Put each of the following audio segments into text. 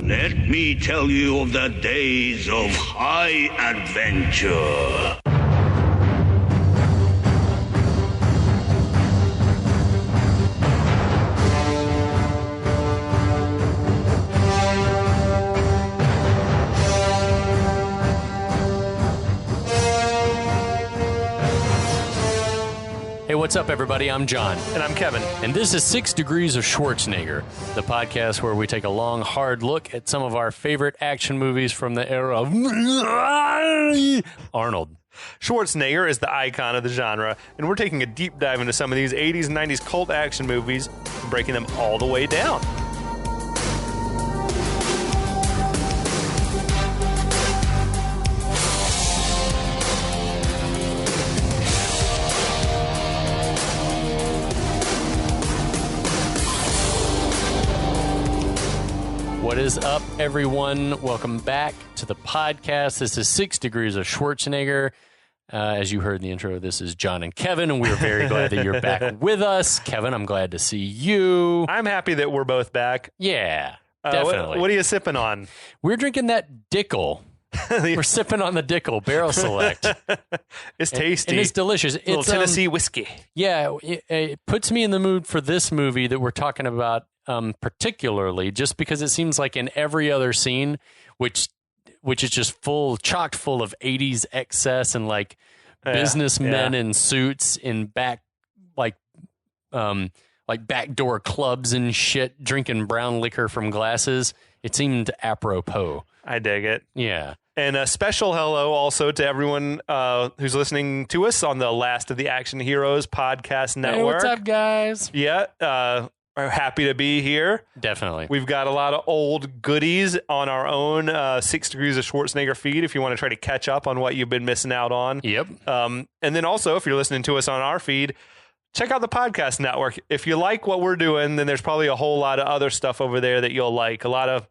Let me tell you of the days of high adventure. Hey, what's up, everybody? I'm John. And I'm Kevin. And this is 6 Degrees of Schwarzenegger, the podcast where we take a long, hard look at some of our favorite action movies from the era of Arnold. Schwarzenegger is the icon of the genre, and we're taking a deep dive into some of these 80s and 90s cult action movies and breaking them all the way down. What is up, everyone? Welcome back to the podcast. This is 6 Degrees of Schwarzenegger. As you heard in the intro, this is John and Kevin, and we're very glad that you're back with us. Kevin, I'm glad to see you. I'm happy that we're both back. Yeah, definitely. What are you sipping on? We're drinking that Dickel. We're sipping on the Dickel Barrel Select. It's tasty. And it's delicious. It's little Tennessee whiskey. Yeah, it puts me in the mood for this movie that we're talking about particularly, just because it seems like in every other scene, which is just chocked full of 80s excess and like businessmen in suits in backdoor clubs and shit, drinking brown liquor from glasses. It seemed apropos. I dig it. Yeah. And a special hello also to everyone who's listening to us on the Last of the Action Heroes podcast network. Hey, what's up, guys? Yeah. We're happy to be here. Definitely. We've got a lot of old goodies on our own 6 Degrees of Schwarzenegger feed if you want to try to catch up on what you've been missing out on. Yep. And then also, if you're listening to us on our feed, check out the podcast network. If you like what we're doing, then there's probably a whole lot of other stuff over there that you'll like. A lot of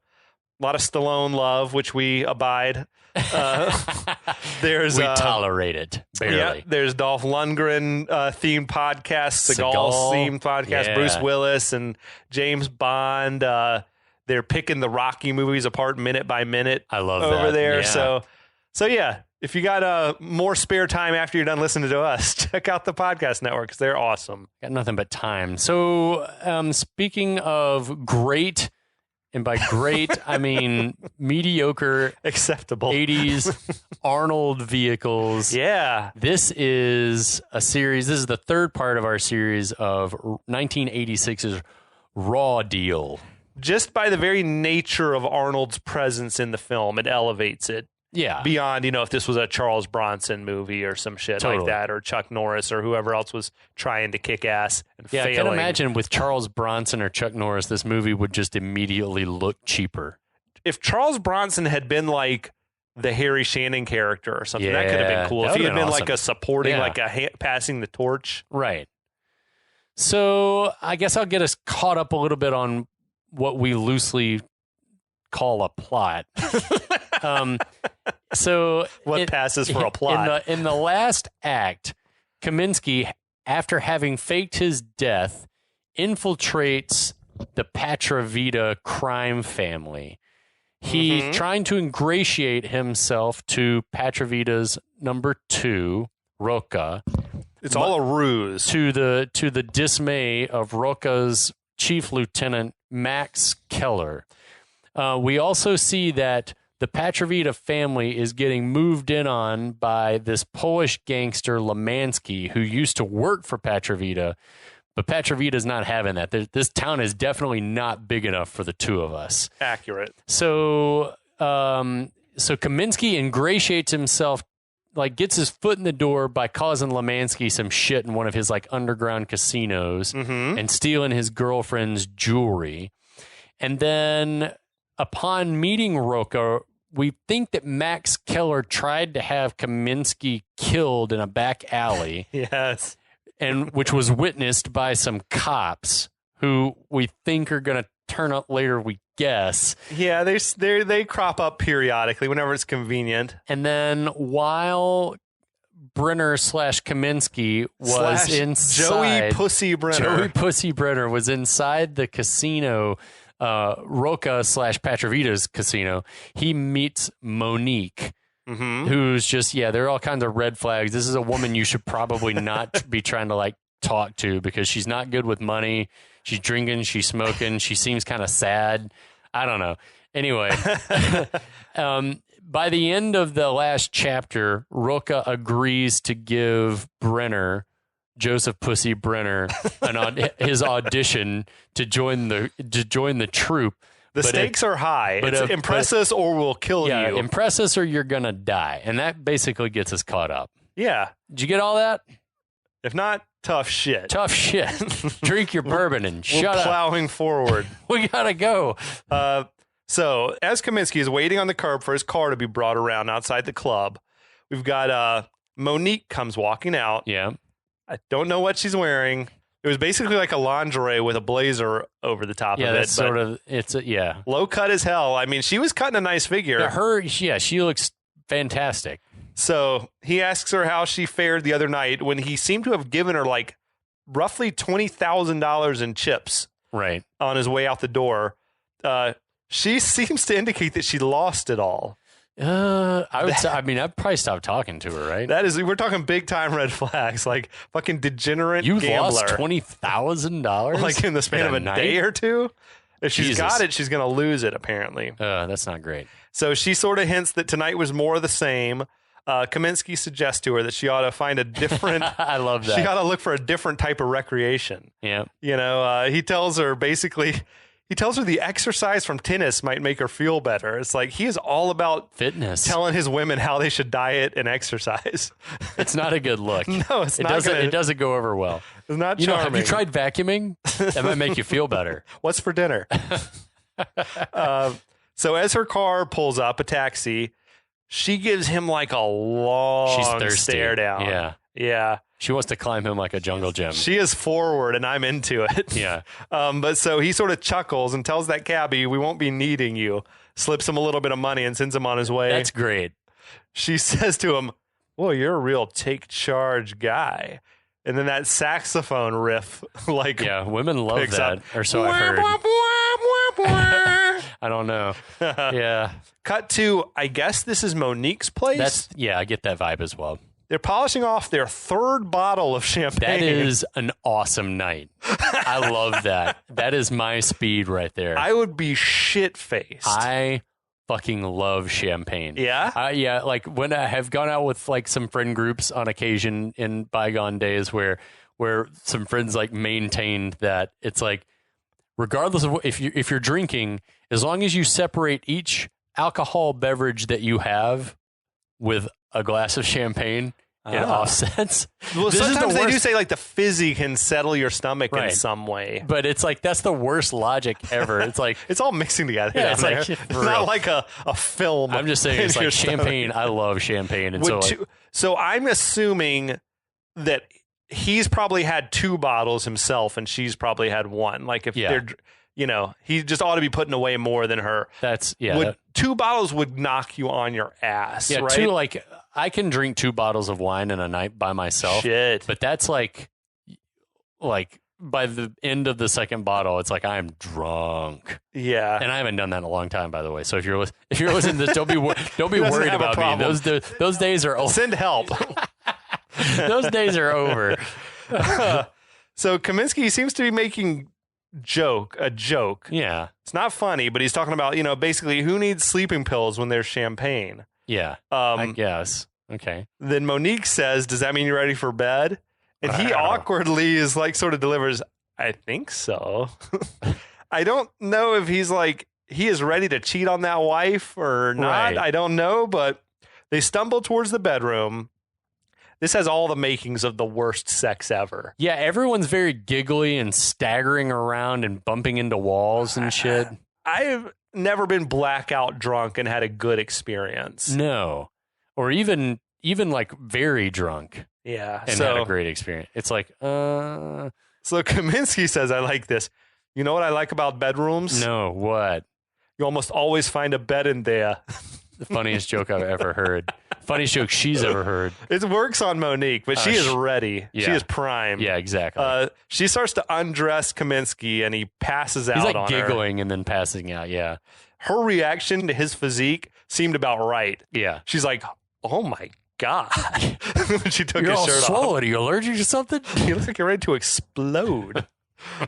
Stallone love, which we abide. We tolerate it barely. Yeah, there's Dolph Lundgren themed podcast, Seagal themed podcast, Bruce Willis and James Bond. They're picking the Rocky movies apart minute by minute. I love over that. there. Yeah. So yeah, if you got more spare time after you're done listening to us, check out the podcast network because they're awesome. Got nothing but time. So speaking of great. And by great, I mean mediocre, acceptable 80s Arnold vehicles. Yeah. This is a series. This is the third part of our series of 1986's Raw Deal. Just by the very nature of Arnold's presence in the film, it elevates it. Yeah. Beyond, if this was a Charles Bronson movie or some shit like that, or Chuck Norris or whoever else was trying to kick ass and failing. I can imagine with Charles Bronson or Chuck Norris, this movie would just immediately look cheaper. If Charles Bronson had been like the Harry Shannon character or something, that could have been cool. If he had been awesome. Like a supporting, like a passing the torch. Right. So I guess I'll get us caught up a little bit on what we loosely call a plot. So what passes for a plot? In the last act, Kaminski, after having faked his death, infiltrates the Patrovita crime family. He's trying to ingratiate himself to Patrovita's number 2, Rocca. It's all a ruse. To the dismay of Rocca's chief lieutenant, Max Keller. We also see that the Patrovita family is getting moved in on by this Polish gangster, Lemansky, who used to work for Patrovita, but Patrovita's not having that. This town is definitely not big enough for the two of us. Accurate. So Kaminski ingratiates himself, like gets his foot in the door by causing Lemansky some shit in one of his like underground casinos and stealing his girlfriend's jewelry. And then upon meeting Rocca, we think that Max Keller tried to have Kaminski killed in a back alley. Yes. And which was witnessed by some cops who we think are going to turn up later, we guess. Yeah, they crop up periodically whenever it's convenient. And then while Brenner / Kaminski was inside, Joey Pussy Brenner was inside the casino Roca / Patrovita's casino, he meets Monique, who's just, there are all kinds of red flags. This is a woman you should probably not be trying to like talk to because she's not good with money. She's drinking, she's smoking, she seems kind of sad. I don't know. Anyway, by the end of the last chapter, Roca agrees to give Brenner, Joseph Pussy Brenner, his audition to join the troupe. The stakes are high. It's impress us or we'll kill you. Impress us or you're gonna die, and that basically gets us caught up. Yeah. Did you get all that? If not, tough shit. Tough shit. Drink your bourbon and shut up. Plowing forward. We gotta go. So as Kaminski is waiting on the curb for his car to be brought around outside the club, we've got Monique comes walking out. Yeah. I don't know what she's wearing. It was basically like a lingerie with a blazer over the top of it. Yeah, that's sort of, yeah. Low cut as hell. I mean, she was cutting a nice figure. She looks fantastic. So he asks her how she fared the other night when he seemed to have given her like roughly $20,000 in chips. Right. On his way out the door. She seems to indicate that she lost it all. I'd probably stop talking to her, right? We're talking big time red flags, like fucking degenerate gambler. You lost $20,000? Like in the span of a day or two? If she's got it, she's going to lose it, apparently. That's not great. So she sort of hints that tonight was more of the same. Kaminski suggests to her that she ought to find a different... I love that. She ought to look for a different type of recreation. Yeah. You know, he tells her the exercise from tennis might make her feel better. It's like he is all about fitness, telling his women how they should diet and exercise. It's not a good look. No, it's not. It doesn't go over well. It's not charming. Have you tried vacuuming? That might make you feel better. What's for dinner? So as her car pulls up, a taxi, she gives him like a long stare down. Yeah. Yeah. She wants to climb him like a jungle gym. She is forward, and I'm into it. Yeah. But so he sort of chuckles and tells that cabbie, we won't be needing you, slips him a little bit of money and sends him on his way. That's great. She says to him, well, you're a real take charge guy. And then that saxophone riff, like, yeah, women love that, up. Or so I've heard. I don't know. Yeah. Cut to, I guess this is Monique's place. I get that vibe as well. They're polishing off their third bottle of champagne. That is an awesome night. I love that. That is my speed right there. I would be shit-faced. I fucking love champagne. Yeah? Yeah, like when I have gone out with like some friend groups on occasion in bygone days where some friends like maintained that it's like, regardless of if you're drinking, as long as you separate each alcohol beverage that you have with a glass of champagne, it offsets. Well, sometimes they do say like the fizzy can settle your stomach in some way. But it's like, that's the worst logic ever. It's like, it's all mixing together. Yeah, it's like, it's not like a film. I'm just saying, it's like champagne. I love champagne. And so I'm assuming that he's probably had 2 bottles himself and she's probably had 1. Like if they're, you know, he just ought to be putting away more than her. 2 bottles would knock you on your ass. Yeah, right? 2, like I can drink 2 bottles of wine in a night by myself. Shit. But that's like by the end of the second bottle, it's like I'm drunk. Yeah. And I haven't done that in a long time, by the way. So if you're listening to this, don't be worried about me. Those days are over. Send help. Those days are over. So Kaminski seems to be making a joke. Yeah. It's not funny, but he's talking about, you know, basically who needs sleeping pills when there's champagne. Yeah. I guess. Okay. Then Monique says, does that mean you're ready for bed? And he awkwardly is like, sort of delivers, I think so. I don't know if he's like, he is ready to cheat on that wife or not. Right. I don't know, but they stumble towards the bedroom. This has all the makings of the worst sex ever. Yeah, everyone's very giggly and staggering around and bumping into walls and shit. I've never been blackout drunk and had a good experience. No. Or even like very drunk. Yeah. And had a great experience. It's like, So Kaminski says, I like this. You know what I like about bedrooms? No, what? You almost always find a bed in there. The funniest joke I've ever heard. Funniest joke she's ever heard. It works on Monique, but she is ready. Yeah. She is primed. Yeah, exactly. She starts to undress Kaminski, and he passes out on her. He's like giggling and then passing out, yeah. Her reaction to his physique seemed about right. Yeah. She's like, oh my God. When she took You're his all shirt swollen. off. Are you allergic to something? You look like you're ready to explode.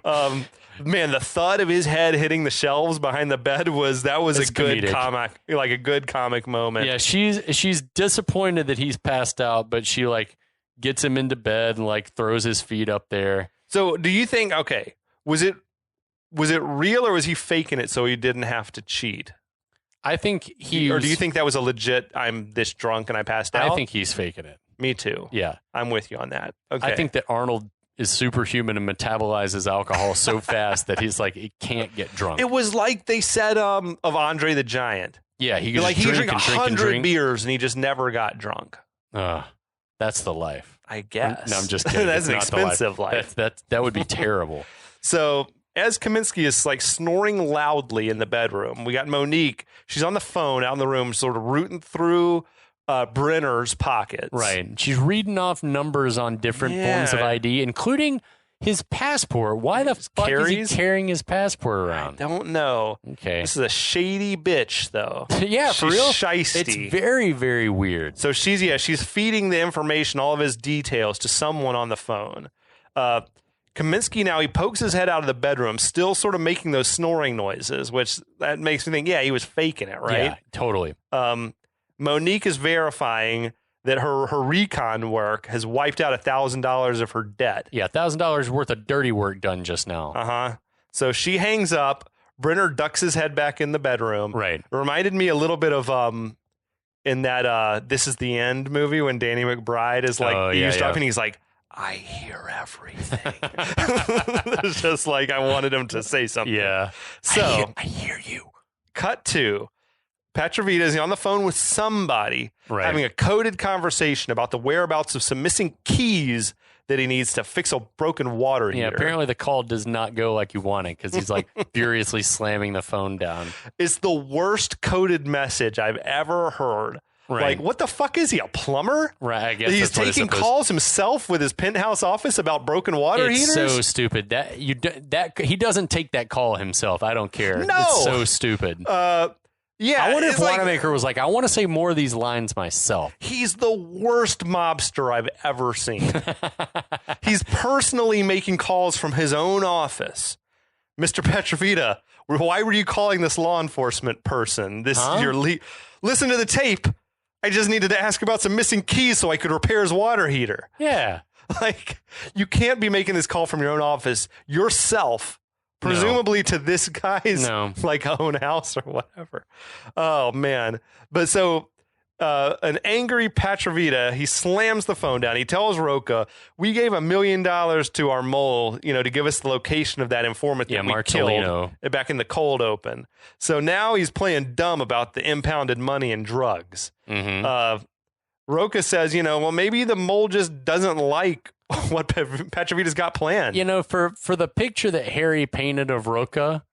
Man, the thud of his head hitting the shelves behind the bed was a good comedic. comic, like a good comic moment. Yeah, she's disappointed that he's passed out, but she like gets him into bed and like throws his feet up there. So do you think, okay, was it real or was he faking it so he didn't have to cheat? I think Or do you think that was a legit, I'm this drunk and I passed out? I think he's faking it. Me too. Yeah. I'm with you on that. Okay. I think that Arnold is superhuman and metabolizes alcohol so fast that he's like, he can't get drunk. It was like they said of Andre the Giant. Yeah, he could Like just he drink drank and drink and 100 drink. beers and he just never got drunk. That's the life. I guess. No, I'm just kidding. That's It's an not the expensive life. That would be terrible. So as Kaminski is like snoring loudly in the bedroom, we got Monique. She's on the phone out in the room, sort of rooting through Brenner's pockets. Right. She's reading off numbers on different forms of ID, including his passport. Why the fuck is he carrying his passport around? I don't know. Okay. This is a shady bitch, though. Yeah, for She's real. Shiesty. It's very, very weird. So she's feeding the information, all of his details, to someone on the phone. Kaminski now, he pokes his head out of the bedroom, still sort of making those snoring noises, which that makes me think, yeah, he was faking it, right? Yeah, totally. Monique is verifying that her recon work has wiped out $1,000 of her debt. Yeah, $1,000 worth of dirty work done just now. Uh-huh. So she hangs up. Brenner ducks his head back in the bedroom. Right. It reminded me a little bit of in that This Is the End movie when Danny McBride is like eavesdropping. He's like, I hear everything. It's just like I wanted him to say something. Yeah. So I hear you. Cut to Patrovita is on the phone with somebody having a coded conversation about the whereabouts of some missing keys that he needs to fix a broken water heater. Yeah, apparently the call does not go like you want it because he's like furiously slamming the phone down. It's the worst coded message I've ever heard. Right. Like, what the fuck is he, a plumber? Right, I guess He's that's what it's taking supposed calls himself with his penthouse office about broken water It's heaters? so stupid. He doesn't take that call himself. I don't care. No. It's so stupid. Yeah. I wonder if it's like, Wanamaker was like, I want to say more of these lines myself. he's the worst mobster I've ever seen. He's personally making calls from his own office. Mr. Patrovita, why were you calling this law enforcement person? This is your listen to the tape. I just needed to ask about some missing keys so I could repair his water heater. Yeah. Like, you can't be making this call from your own office yourself, presumably to this guy's like own house or whatever. Oh man. But so an angry Patrovita, he slams the phone down. He tells Roca, we gave $1 million to our mole, to give us the location of that informant that we Marcelino. killed back in the cold open. So now he's playing dumb about the impounded money and drugs. Mm-hmm. Roca says, well, maybe the mole just doesn't like what Patrovita's got planned. For the picture that Harry painted of Roca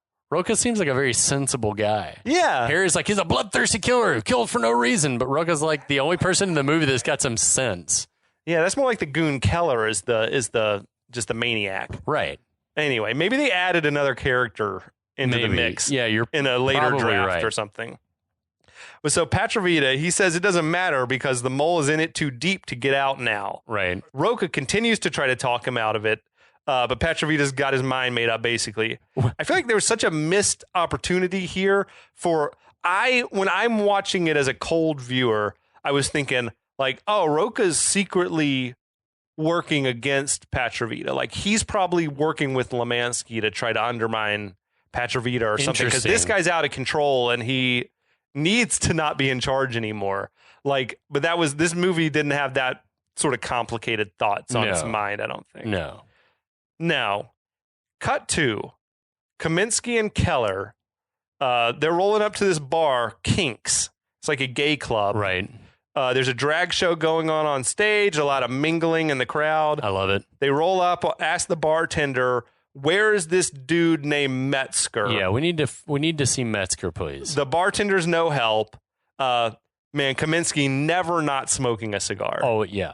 seems like a very sensible guy. Yeah. Harry's like, he's a bloodthirsty killer who killed for no reason, but Roca's like the only person in the movie that's got some sense. Yeah, that's more like the goon Keller is the just the maniac. Right. Anyway, maybe they added another character into the mix. Yeah, you're in a later draft right. or something. But so Patrovita, he says it doesn't matter because the mole is in it too deep to get out now. Right. Roca continues to try to talk him out of it, but Patrovita's got his mind made up, basically. I feel like there was such a missed opportunity here when I'm watching it as a cold viewer, I was thinking, like, oh, Roca's secretly working against Patrovita. Like, he's probably working with Lemansky to try to undermine Patrovita or something, because this guy's out of control and he needs to not be in charge anymore. Like, but this movie didn't have that sort of complicated thoughts on its mind, I don't think. No. Now, cut to Kaminski and Keller. They're rolling up to this bar, Kinks. It's like a gay club. Right. There's a drag show going on stage, a lot of mingling in the crowd. I love it. They roll up, ask the bartender, where is this dude named Metzger? Yeah, we need to see Metzger, please. The bartender's no help. Man, Kaminski never not smoking a cigar. Oh, yeah.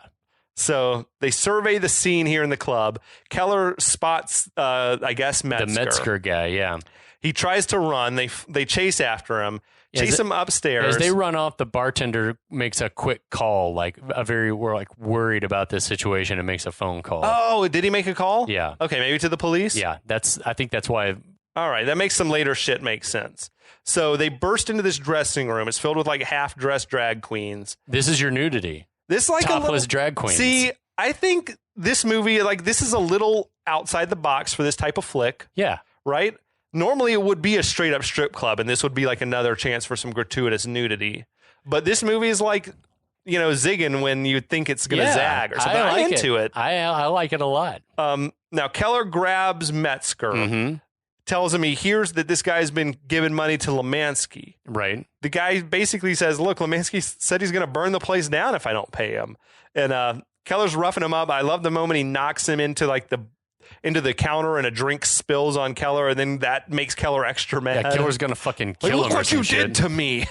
So they survey the scene here in the club. Keller spots, I guess, Metzger. The Metzger guy, yeah. He tries to run. They chase after him, chase him upstairs. As they run off, the bartender makes a quick call, we're worried about this situation, and makes a phone call. Oh, did he make a call? Yeah. Okay, maybe to the police? Yeah, I think that's why. All right, that makes some later shit make sense. So they burst into this dressing room. It's filled with half-dressed drag queens. This is your nudity. This topless drag queens. See, I think this movie, this is a little outside the box for this type of flick. Yeah. Right? Normally it would be a straight up strip club, and this would be another chance for some gratuitous nudity. But this movie is zigging when you think it's going to zag or something. I'm into it. I like it a lot. Now Keller grabs Metzger, tells him he hears that this guy's been giving money to Lemansky. Right. The guy basically says, look, Lemansky said he's going to burn the place down if I don't pay him. And Keller's roughing him up. I love the moment he knocks him into the counter and a drink spills on Keller, and then that makes Keller extra mad. Yeah, Keller's going to fucking kill him. Look what you did to me.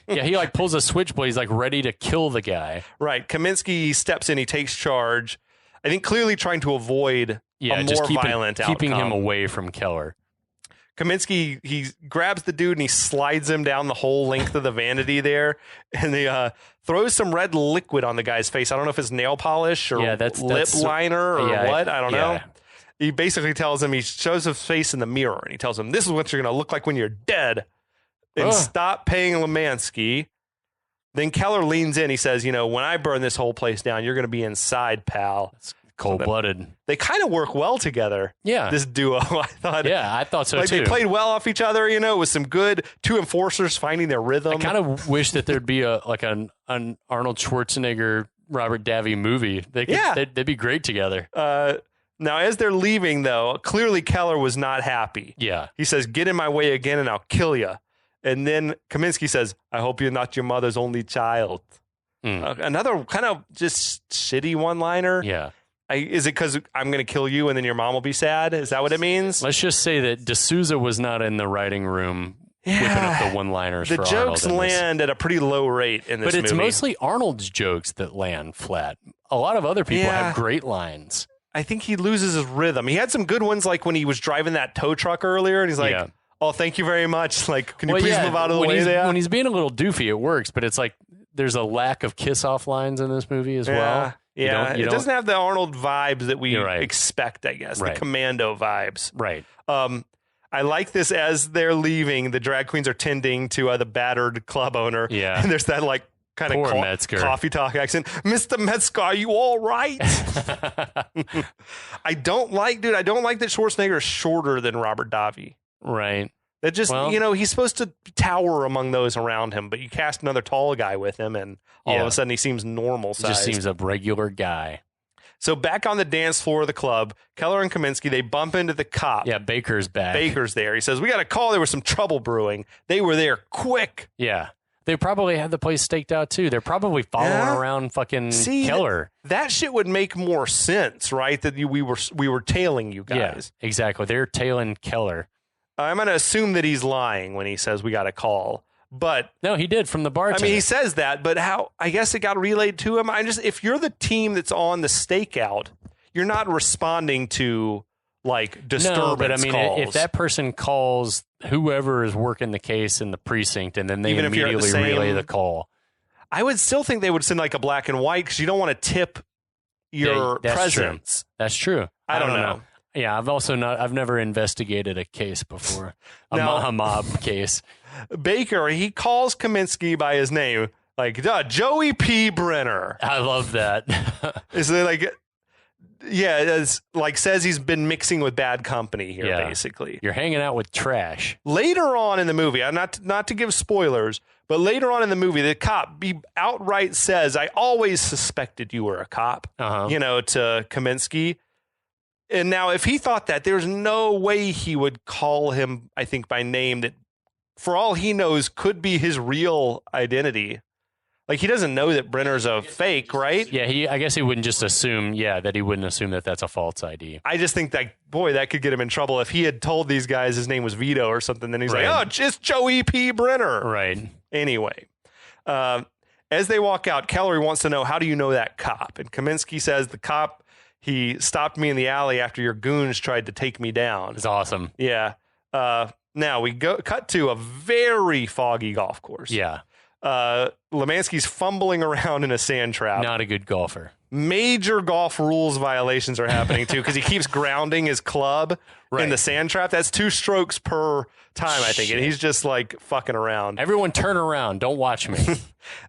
Yeah, he pulls a switchblade. He's ready to kill the guy. He steps in. He takes charge. I think clearly trying to avoid a more violent outcome. Keeping him away from Keller. Kaminski, he grabs the dude and he slides him down the whole length of the vanity there, and he throws some red liquid on the guy's face. I don't know if it's nail polish or lip liner or what. I don't know. He basically tells him, he shows his face in the mirror, and he tells him, this is what you're going to look like when you're dead, and stop paying Lemansky. Then Keller leans in. He says, when I burn this whole place down, you're going to be inside, pal. Cold-blooded. They kind of work well together. Yeah. This duo, I thought. Yeah, I thought so too. They played well off each other, with some good two enforcers finding their rhythm. I kind of wish that there'd be an Arnold Schwarzenegger, Robert Davi movie. They'd be great together. Now, as they're leaving, though, clearly Keller was not happy. Yeah. He says, get in my way again and I'll kill you. And then Kaminski says, I hope you're not your mother's only child. Another kind of just shitty one-liner. Yeah. Is it because I'm going to kill you and then your mom will be sad? Is that what it means? Let's just say that D'Souza was not in the writing room whipping up the one-liners for Arnold. The jokes land at a pretty low rate in this movie. But it's mostly Arnold's jokes that land flat. A lot of other people have great lines. I think he loses his rhythm. He had some good ones, like when he was driving that tow truck earlier, and he's like, oh, thank you very much. Can you please move out of the way there? When he's being a little doofy, it works, but it's there's a lack of kiss-off lines in this movie as well. Yeah, it doesn't have the Arnold vibes that we expect, I guess, the commando vibes. Right. I like this as they're leaving, the drag queens are tending to the battered club owner. Yeah. And there's that kind of coffee talk accent. Mr. Metzger, are you all right? I don't like that Schwarzenegger is shorter than Robert Davi. Right. That just, he's supposed to tower among those around him, but you cast another tall guy with him, and all of a sudden he seems normal size. Just seems a regular guy. So back on the dance floor of the club, Keller and Kaminski, they bump into the cop. Yeah, Baker's back. Baker's there. He says, we got a call. There was some trouble brewing. They were there quick. Yeah. They probably had the place staked out, too. They're probably following around fucking Keller. That shit would make more sense, right? That we were tailing you guys. Yeah, exactly. They're tailing Keller. I'm going to assume that he's lying when he says we got a call. But no, he did from the bartender. I mean, he says that, but how? I guess it got relayed to him. If you're the team that's on the stakeout, you're not responding to disturbance No, but I mean, calls. if that person calls whoever is working the case in the precinct, and then they immediately relay the call, I would still think they would send a black and white because you don't want to tip your presence. True. That's true. I don't know. Yeah, I've never investigated a case before, a mob case. Baker, he calls Kaminski by his name, Joey P. Brenner. I love that. Is it it's says he's been mixing with bad company here, basically. You're hanging out with trash. Later on in the movie, not to give spoilers, but later on in the movie, the cop outright says, I always suspected you were a cop, to Kaminski. And now, if he thought that, there's no way he would call him, I think, by name that, for all he knows, could be his real identity. He doesn't know that Brenner's a fake, right? Yeah, I guess he wouldn't just assume, that he wouldn't assume that that's a false ID. I just think that, that could get him in trouble. If he had told these guys his name was Vito or something, then he's like, oh, it's Joey P. Brenner. Right. Anyway, As they walk out, Keller wants to know, how do you know that cop? And Kaminski says, the cop, he stopped me in the alley after your goons tried to take me down. It's awesome. Yeah. Now we cut to a very foggy golf course. Yeah. Lemansky's fumbling around in a sand trap. Not a good golfer. Major golf rules violations are happening too, because he keeps grounding his club in the sand trap. That's 2 strokes per time, I think. And he's just like fucking around. Everyone turn around. Don't watch me.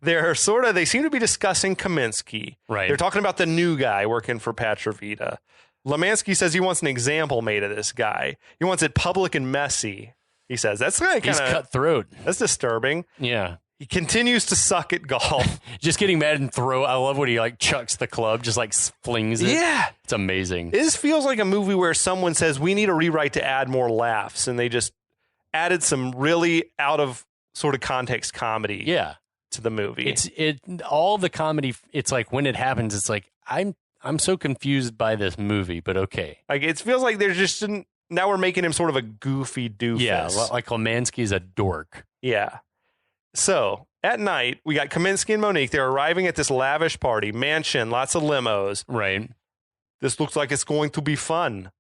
They seem to be discussing Kaminski. Right. They're talking about the new guy working for Patrovita. Lemansky says he wants an example made of this guy. He wants it public and messy. He says that's kind of He's cutthroat. That's disturbing. Yeah. He continues to suck at golf. Just getting mad and throw. I love when he like chucks the club, just like flings it. Yeah. It's amazing. This feels like a movie where someone says we need a rewrite to add more laughs, and they just added some really out of sort of context comedy. Yeah. To the movie. All the comedy. It's like when it happens, it's like I'm so confused by this movie, but okay. Like it feels like there's just now we're making him sort of a goofy doofus. Yeah, like Lemansky's a dork. Yeah. So at night, we got Kaminski and Monique. They're arriving at this lavish party, mansion, lots of limos. Right. This looks like it's going to be fun.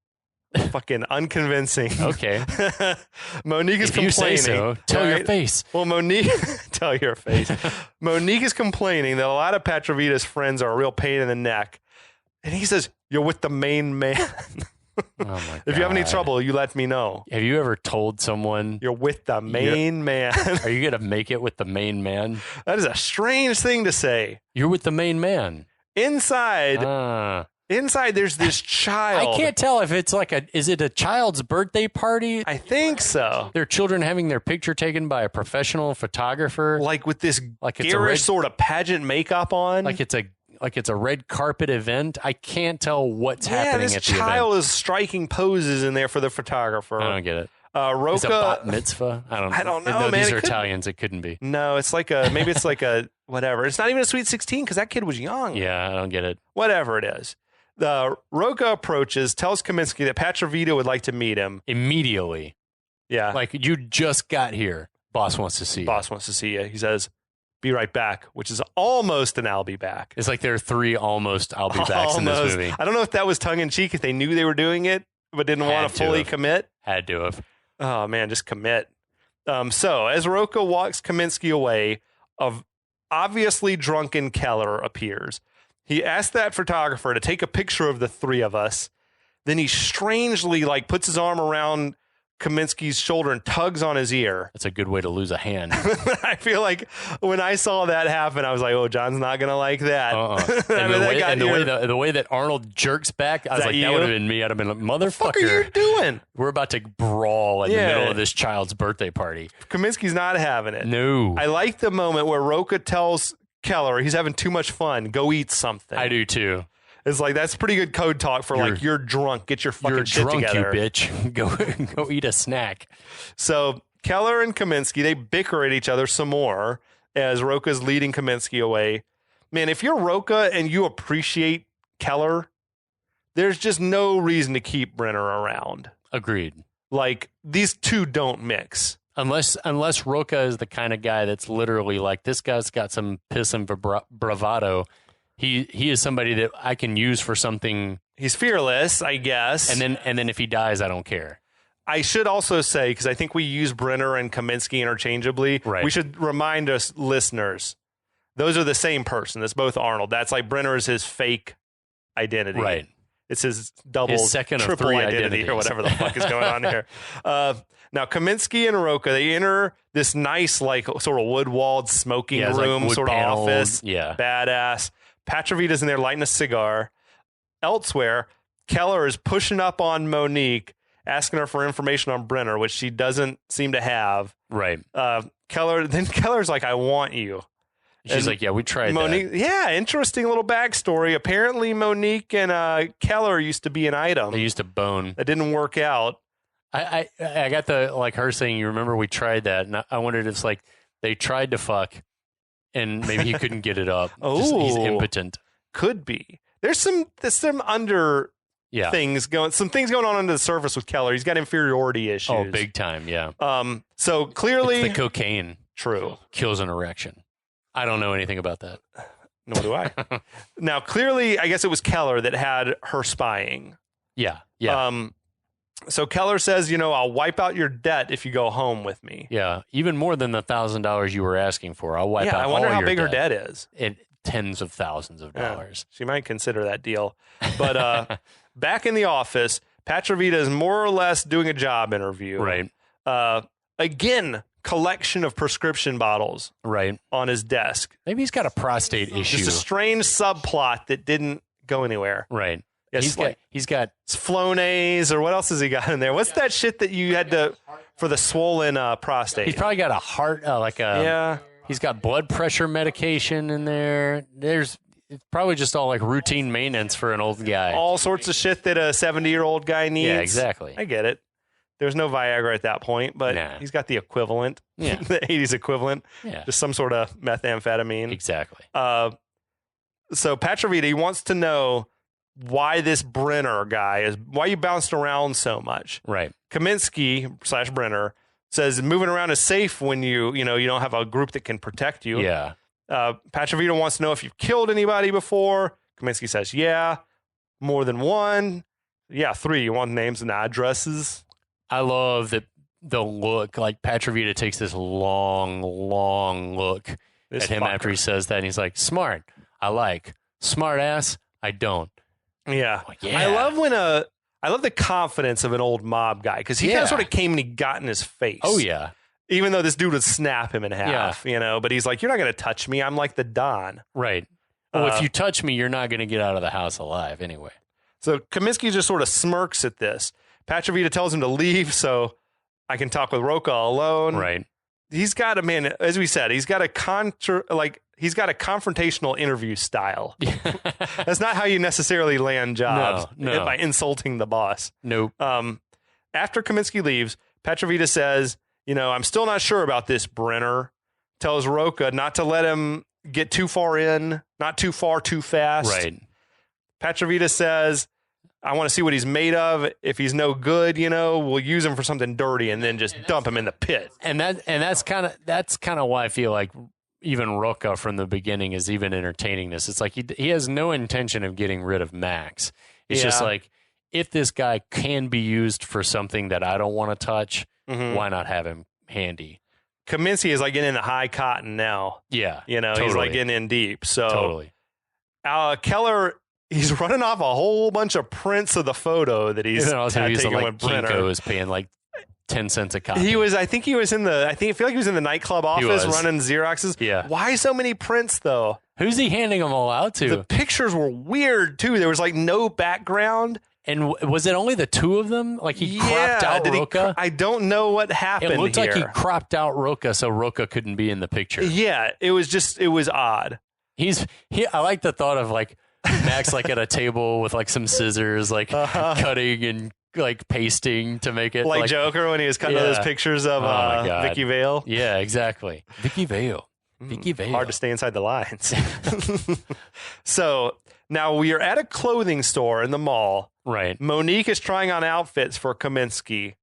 Fucking unconvincing. Okay. Monique is if you complaining. Say so, tell your face. Well, Monique, tell your face. Monique is complaining that a lot of Patrovita's friends are a real pain in the neck. And he says, "You're with the main man." Oh my God. If you have any trouble, you let me know. Have you ever told someone you're with the main man? Are you going to make it with the main man? That is a strange thing to say. You're with the main man. Inside, there's this child. I can't tell if it's is it a child's birthday party? I think so. Their children having their picture taken by a professional photographer. Like with this it's garish sort of pageant makeup on. Like it's a red carpet event. I can't tell what's happening this at the event. child is striking poses in there for the photographer. I don't get it. Roca, is it bat mitzvah? I don't know, man. These are Italians. It couldn't be. No, it's like maybe it's like a whatever. It's not even a sweet 16 because that kid was young. Yeah, I don't get it. Whatever it is. Roca approaches, tells Kaminski that Patrovita would like to meet him. Immediately. Yeah. Like, you just got here. Boss wants to see you. Boss wants to see you. He says, "Be right back," which is almost an "I'll be back." It's like there are 3 almost "I'll be backs" in this movie. I don't know if that was tongue-in-cheek, if they knew they were doing it, but didn't want to fully commit. Had to have. Oh, man, just commit. So as Roca walks Kaminski away, a obviously drunken Keller appears. He asks that photographer to take a picture of the 3 of us. Then he strangely puts his arm around Kaminski's shoulder and tugs on his ear. That's a good way to lose a hand. I feel like when I saw that happen, I was like, "Oh, John's not gonna like that." The way that Arnold jerks back, I was like, "That would have been me." I'd have been like, "Motherfucker, what are you doing? We're about to brawl in the middle of this child's birthday party." Kaminski's not having it. No. I like the moment where Roca tells Keller he's having too much fun. Go eat something. I do too. It's like, that's pretty good code talk for you're drunk. Get your fucking shit together. You bitch. Go eat a snack. So Keller and Kaminski, they bicker at each other some more as Roca's leading Kaminski away. Man, if you're Roca and you appreciate Keller, there's just no reason to keep Brenner around. Agreed. Like, these two don't mix. Unless Roca is the kind of guy that's literally like, this guy's got some piss and bravado. He is somebody that I can use for something. He's fearless, I guess. And then if he dies, I don't care. I should also say, because I think we use Brenner and Kaminski interchangeably, right. We should remind us listeners, those are the same person. That's both Arnold. That's like Brenner is his fake identity. Right. It's his double, his second triple of 3 identity or whatever the fuck is going on here. Now, Kaminski and Roca, they enter this nice, sort of wood-walled smoking room, sort of office. Yeah. Badass. Patrovita's in there lighting a cigar. Elsewhere, Keller is pushing up on Monique, asking her for information on Brenner, which she doesn't seem to have. Right. Keller's like, "I want you." She's like, "Yeah, we tried Monique, that." Yeah, interesting little backstory. Apparently, Monique and Keller used to be an item. They used to bone. That didn't work out. I got her saying, "You remember we tried that?" And I wondered if it's they tried to fuck, and maybe he couldn't get it up. He's impotent. Could be. There's some things going on under the surface with Keller. He's got inferiority issues. Oh, big time. Yeah. So clearly, it's the cocaine. True. Kills an erection. I don't know anything about that. Nor do I. Now, clearly, I guess it was Keller that had her spying. Yeah. So Keller says, I'll wipe out your debt if you go home with me. Yeah, even more than the $1,000 you were asking for. I'll wipe out I wonder all how your big her debt. debt is. Tens of thousands of dollars. She might consider that deal. But back in the office, Patrovita is more or less doing a job interview. Right. Again, collection of prescription bottles. Right. On his desk. Maybe he's got a prostate issue. Just a strange subplot that didn't go anywhere. Right. Yes, he's got Flonase, or what else has he got in there? What's that shit that you had to for the swollen prostate? He's probably got a heart, He's got blood pressure medication in there. It's probably just all like routine maintenance for an old guy. All sorts of shit that a 70-year-old guy needs. Yeah, exactly. I get it. There's no Viagra at that point, but he's got the equivalent. Yeah. The 80s equivalent. Yeah. Just some sort of methamphetamine. Exactly. So Patrovita, he wants to know why this Brenner guy why you bounced around so much. Right. Kaminski / Brenner says moving around is safe when you don't have a group that can protect you. Yeah. Patrovita wants to know if you've killed anybody before. Kaminski says, yeah. More than one. Yeah, 3. You want names and addresses? I love that the look. Like Patrovita takes this long look at him after he says that, and he's like, smart. I like. Smart ass. I don't. Yeah. Oh, yeah. I love the confidence of an old mob guy, because he kind of sort of came and he got in his face. Oh, yeah. Even though this dude would snap him in half, but he's like, you're not going to touch me. I'm like the Don. Right. Well, if you touch me, you're not going to get out of the house alive anyway. So Kaminski just sort of smirks at this. Patrovita tells him to leave so I can talk with Roca alone. Right. He's got as we said, he's got a confrontational interview style. That's not how you necessarily land jobs. No. By insulting the boss. Nope. After Kaminski leaves, Patrovita says, I'm still not sure about this Brenner. Tells Roca not to let him get too far in, not too far too fast. Right. Patrovita says, I want to see what he's made of. If he's no good, we'll use him for something dirty and then just dump him in the pit. And that's kind of why I feel like even Roca from the beginning is even entertaining this. It's like he has no intention of getting rid of Max. It's just like, if this guy can be used for something that I don't want to touch, why not have him handy? Kaminski is like getting in the high cotton now. Yeah. Totally. He's like getting in deep. So totally. Keller, he's running off a whole bunch of prints of the photo that he's taking with Brenner. Kinko is paying like 10 cents a copy. I feel like he was in the nightclub office running Xeroxes. Yeah. Why so many prints though? Who's he handing them all out to? The pictures were weird too. There was like no background. And was it only the 2 of them? Like he cropped out Roca? I don't know what happened. It looked here. like he cropped out Roca so Roca couldn't be in the picture. Yeah, it was odd. I like the thought of like Max like at a table with like some scissors, like cutting and like pasting to make it like Joker when he was cutting those pictures of Vicky Vale. Yeah, exactly. Vicky Vale. Hard to stay inside the lines. So now we are at a clothing store in the mall. Right. Monique is trying on outfits for Kaminski.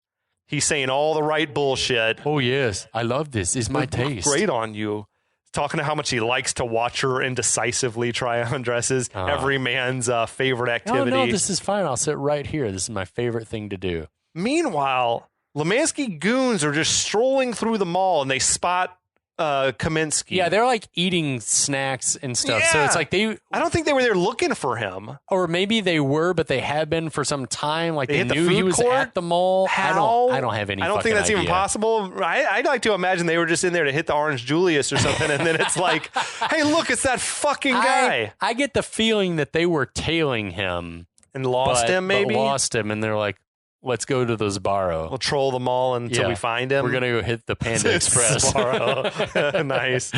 He's saying all the right bullshit. Oh, yes. I love this. It's my taste. Great on you. Talking to how much he likes to watch her indecisively try on dresses. Every man's favorite activity. Oh, no, this is fine. I'll sit right here. This is my favorite thing to do. Meanwhile, Lemansky goons are just strolling through the mall and they spot Kaminski. Yeah, they're like eating snacks and stuff. Yeah. So it's like I don't think they were there looking for him. Or maybe they were, but they had been for some time. Like they hit the knew food he was court? at the mall. How? I don't have any. I don't think that's idea. even possible. I'd like to imagine they were just in there to hit the Orange Julius or something, and then it's like, hey, look, it's that fucking guy. I get the feeling that they were tailing him and lost him, maybe lost him, and they're like, let's go to the Sbarro. We'll troll the mall until we find him. We're gonna go hit the Panda Express. Sbarro. Nice.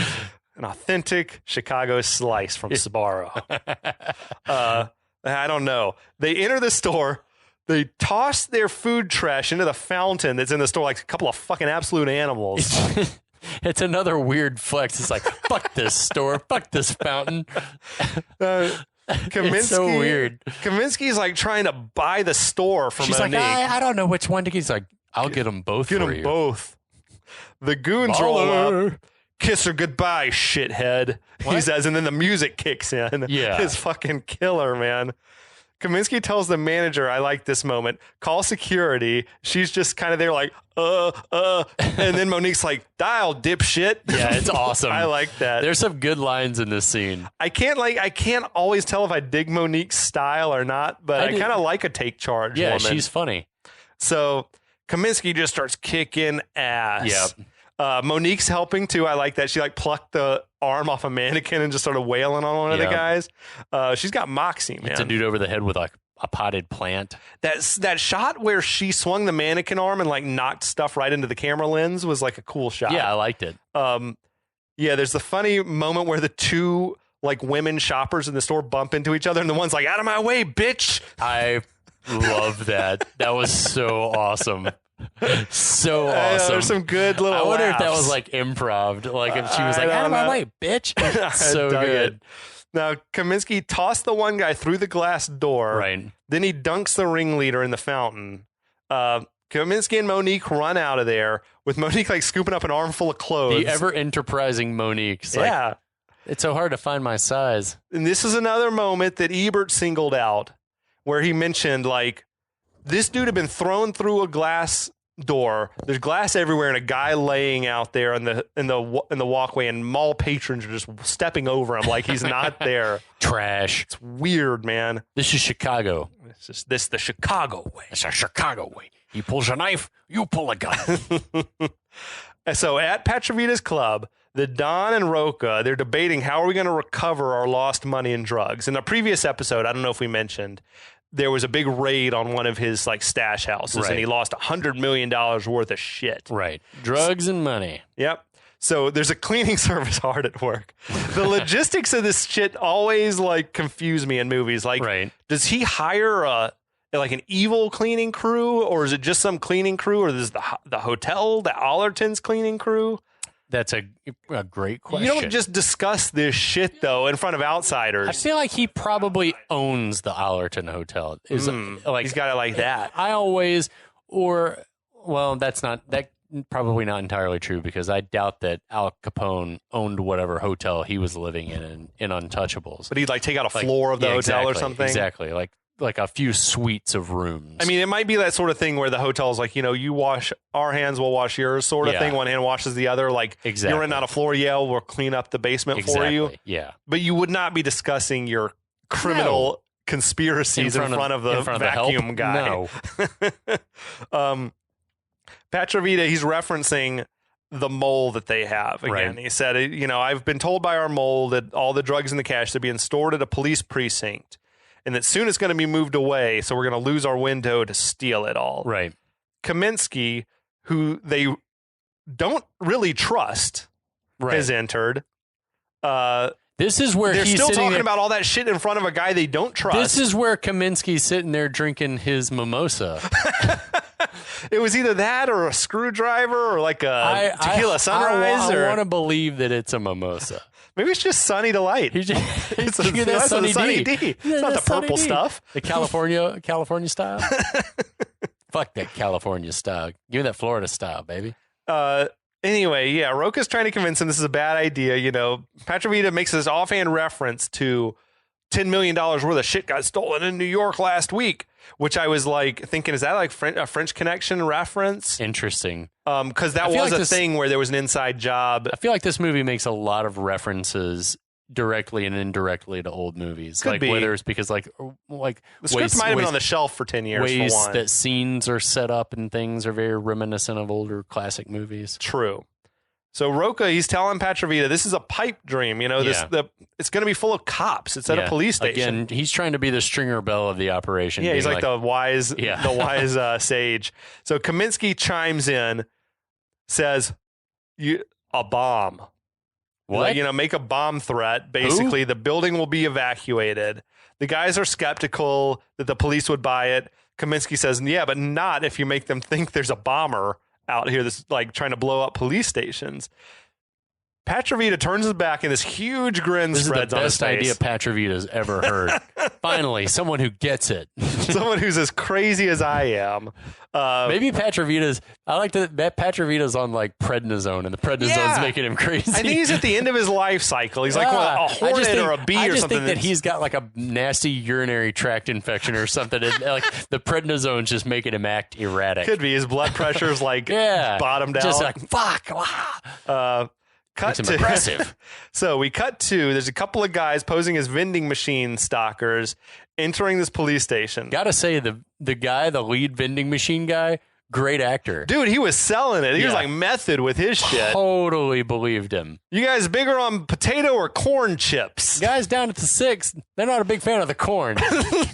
An authentic Chicago slice from Sbarro. I don't know. They enter the store. They toss their food trash into the fountain that's in the store like a couple of fucking absolute animals. It's another weird flex. It's like, fuck this store. Fuck this fountain. It's so weird. Kaminski's like trying to buy the store from She's Monique. like, I don't know which one to get. He's like, I'll get them both Get for them you. both. The goons roll up. kiss her goodbye, shithead. What? He says, and then the music kicks in. Yeah. It's fucking killer, man. Kaminski tells the manager, I like this moment, call security. She's just kind of there like, and then Monique's like, dial, dipshit. Yeah, it's awesome. I like that. There's some good lines in this scene. I can't always tell if I dig Monique's style or not, but I kind of like a take charge Yeah, woman. she's funny. So Kaminski just starts kicking ass. Yep. Monique's helping too. I like that. She like plucked the arm off a mannequin and just started wailing on one of the guys. She's got moxie, man. It's a dude over the head with like a potted plant. That shot where she swung the mannequin arm and like knocked stuff right into the camera lens was like a cool shot. Yeah, I liked it. There's the funny moment where the two like women shoppers in the store bump into each other and the one's like, out of my way, bitch. I love that. That was so awesome. So awesome. There's some good little I wonder laughs. if that was like improv. Like if she was like, out of my way, bitch. So dug good. it. Now, Kaminski tossed the one guy through the glass door. Right. Then he dunks the ringleader in the fountain. Kaminski and Monique run out of there with Monique like scooping up an armful of clothes. The ever enterprising Monique. Like, it's so hard to find my size. And this is another moment that Ebert singled out where he mentioned like, this dude had been thrown through a glass door. There's glass everywhere, and a guy laying out there in the walkway, and mall patrons are just stepping over him like he's not there. Trash. It's weird, man. This is Chicago. This the Chicago way. It's a Chicago way. He pulls a knife, you pull a gun. So at Patrovita's club, the Don and Roca, they're debating how are we going to recover our lost money and drugs. In the previous episode, I don't know if we mentioned, there was a big raid on one of his like stash houses, and he lost $100 million worth of shit. Right. Drugs and money. Yep. So there's a cleaning service hard at work. The logistics of this shit always like confuse me in movies. Like, does he hire like an evil cleaning crew, or is it just some cleaning crew, or is the hotel, the Allerton's cleaning crew? That's a great question. You don't just discuss this shit, though, in front of outsiders. I feel like he probably owns the Allerton Hotel. Like he's got it like that. That's probably not entirely true, because I doubt that Al Capone owned whatever hotel he was living in Untouchables. But he'd like take out a floor of the hotel or something? Exactly. Like a few suites of rooms. I mean, it might be that sort of thing where the hotel's like, you wash our hands, we'll wash yours sort of thing. One hand washes the other. Like, you're renting out a floor, we'll clean up the basement for you. Yeah. But you would not be discussing your criminal conspiracies in front of the vacuum guy. No. Patrovita, he's referencing the mole that they have. Again, he said, I've been told by our mole that all the drugs and the cash are being stored at a police precinct, and that soon it's going to be moved away, so we're going to lose our window to steal it all. Right. Kaminski, who they don't really trust, has entered. This is where they're he's still talking there about all that shit in front of a guy they don't trust. This is where Kaminski's sitting there drinking his mimosa. It was either that or a screwdriver or like a tequila sunrise. I want to believe that it's a mimosa. Maybe it's just Sunny Delight. He's drinking that Sunny D. It's not the purple stuff. The California style. Fuck that California style. Give me that Florida style, baby. Anyway, Roca's trying to convince him this is a bad idea. Patrovita makes this offhand reference to $10 million worth of shit got stolen in New York last week, which I was like thinking, is that like a French Connection reference? Interesting. Because that was a thing where there was an inside job. I feel like this movie makes a lot of references directly and indirectly to old movies. Could be. Whether it's because like the script might have been on the shelf for 10 years. Ways for one. that scenes are set up and things are very reminiscent of older classic movies. True. So Roca, he's telling Patrovita, this is a pipe dream. It's going to be full of cops. It's at a police station. Again, he's trying to be the Stringer Bell of the operation. Yeah, he's like the wise, sage. So Kaminski chimes in, says, a bomb. What? Make a bomb threat. Basically, the building will be evacuated. The guys are skeptical that the police would buy it. Kaminski says, yeah, but not if you make them think there's a bomber out here that's like trying to blow up police stations. Patrovita turns his back and this huge grin spreads on his face. This is the best idea Patrovita's ever heard. Finally, someone who gets it. Someone who's as crazy as I am. Maybe Patrovita's. I like that Patrovita's on like prednisone, and the prednisone's making him crazy. I think he's at the end of his life cycle. He's like a hornet or a bee or something. I just think that he's got like a nasty urinary tract infection or something. And, like the prednisone's just making him act erratic. Could be his blood pressure's like bottomed out. Just like fuck. Cut to aggressive. So we cut to there's a couple of guys posing as vending machine stalkers entering this police station. Gotta say the guy, the lead vending machine guy, great actor. Dude, he was selling it. He was like method with his shit. Totally believed him. You guys bigger on potato or corn chips? Guys down at the 6, they're not a big fan of the corn.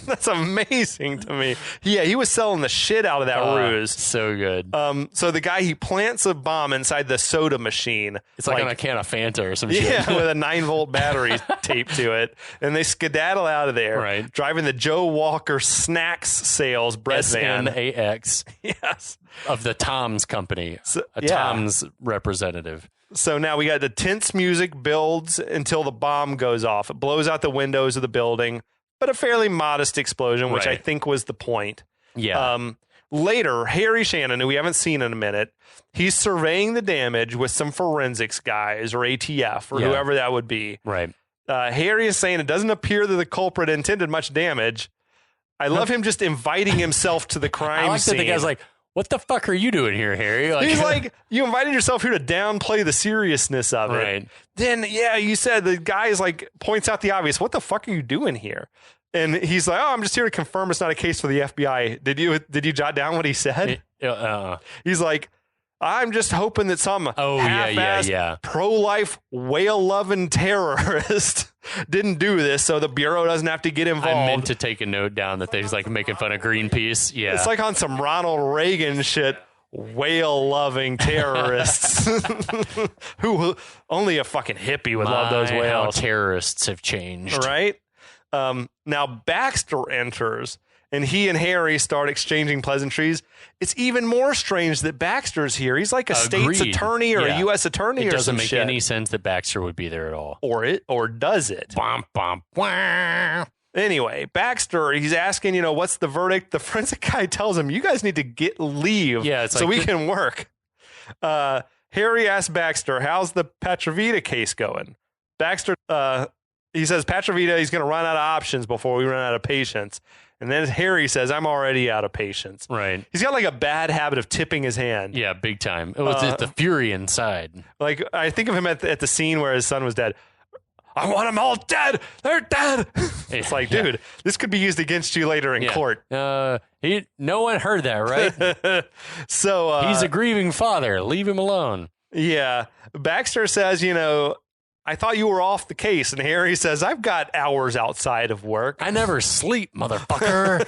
That's amazing to me. Yeah, he was selling the shit out of that ruse. So good. So the guy, he plants a bomb inside the soda machine. It's like on a can of Fanta or some shit. Yeah, with a 9-volt battery taped to it. And they skedaddle out of there. Right. Driving the Joe Walker Snacks Sales bread van. SNAX. Yes. Of the Tom's company. Tom's representative. So now we got the tense music builds until the bomb goes off. It blows out the windows of the building, but a fairly modest explosion, which I think was the point. Yeah. Later, Harry Shannon, who we haven't seen in a minute, he's surveying the damage with some forensics guys or ATF or whoever that would be. Right. Harry is saying it doesn't appear that the culprit intended much damage. I love him just inviting himself to the crime I like scene. that the guy's like, what the fuck are you doing here, Harry? Like, he's like, you invited yourself here to downplay the seriousness of it. Right. Then, you said the guy is like, points out the obvious. What the fuck are you doing here? And he's like, oh, I'm just here to confirm it's not a case for the FBI. Did you jot down what he said? He's like, I'm just hoping that some half-assed pro-life whale-loving terrorist didn't do this so the Bureau doesn't have to get involved. I meant to take a note down that they're like making fun of Greenpeace. Yeah. It's like on some Ronald Reagan shit, whale-loving terrorists. Who only a fucking hippie would love those whales. How terrorists have changed. Right? Now Baxter enters, and he and Harry start exchanging pleasantries. It's even more strange that Baxter's here. He's like a state's attorney or a U.S. attorney or some shit. It doesn't make any sense that Baxter would be there at all. Or does it? Bum, bum, wah. Anyway, Baxter, he's asking, what's the verdict? The forensic guy tells him, you guys need to get leave so we can work. Harry asks Baxter, how's the Patrovita case going? Baxter, he says, Patrovita, he's going to run out of options before we run out of patience. And then Harry says, I'm already out of patience. Right. He's got like a bad habit of tipping his hand. Yeah, big time. It was the fury inside. Like, I think of him at the scene where his son was dead. I want them all dead. They're dead. It's like, dude, this could be used against you later in court. No one heard that, right? So he's a grieving father. Leave him alone. Yeah. Baxter says, I thought you were off the case. And Harry says, I've got hours outside of work. I never sleep, motherfucker.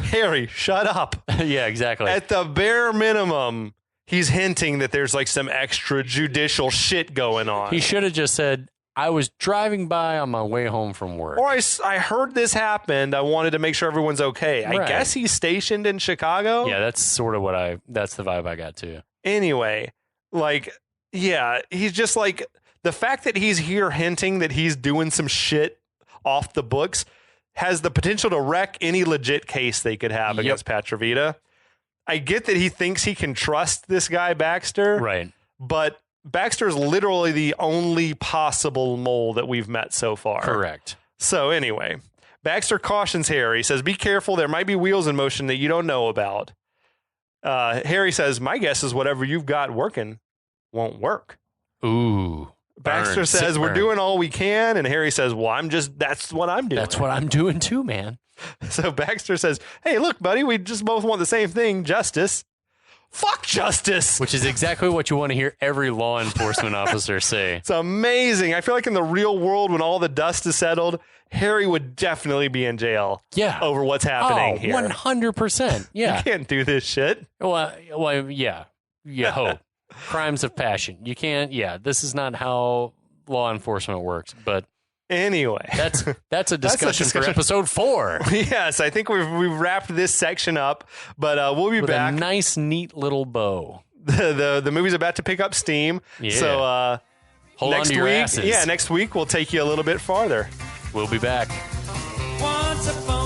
Harry, shut up. Yeah, exactly. At the bare minimum, he's hinting that there's like some extrajudicial shit going on. He should have just said, I was driving by on my way home from work. Or I heard this happened. I wanted to make sure everyone's okay. I guess he's stationed in Chicago. Yeah, that's sort of that's the vibe I got too. Anyway, he's just like, the fact that he's here hinting that he's doing some shit off the books has the potential to wreck any legit case they could have against Patrovita. I get that he thinks he can trust this guy, Baxter. Right. But Baxter is literally the only possible mole that we've met so far. Correct. So anyway, Baxter cautions Harry, says, be careful. There might be wheels in motion that you don't know about. Harry says, my guess is whatever you've got working won't work. Ooh. Baxter says, we're doing all we can. And Harry says, well, that's what I'm doing. That's what I'm doing too, man. So Baxter says, hey, look, buddy, we just both want the same thing, justice. Fuck justice. Which is exactly what you want to hear every law enforcement officer say. It's amazing. I feel like in the real world, when all the dust is settled, Harry would definitely be in jail over what's happening here. 100%. Yeah. You can't do this shit. Well, yeah. You hope. Crimes of passion. You can't. Yeah, this is not how law enforcement works. But anyway, that's a discussion for episode 4. Yes, I think we've wrapped this section up. But we'll be back. A nice, neat little bow. The movie's about to pick up steam. Yeah. So Hold on to your asses. Yeah, next week we'll take you a little bit farther. We'll be back. Once upon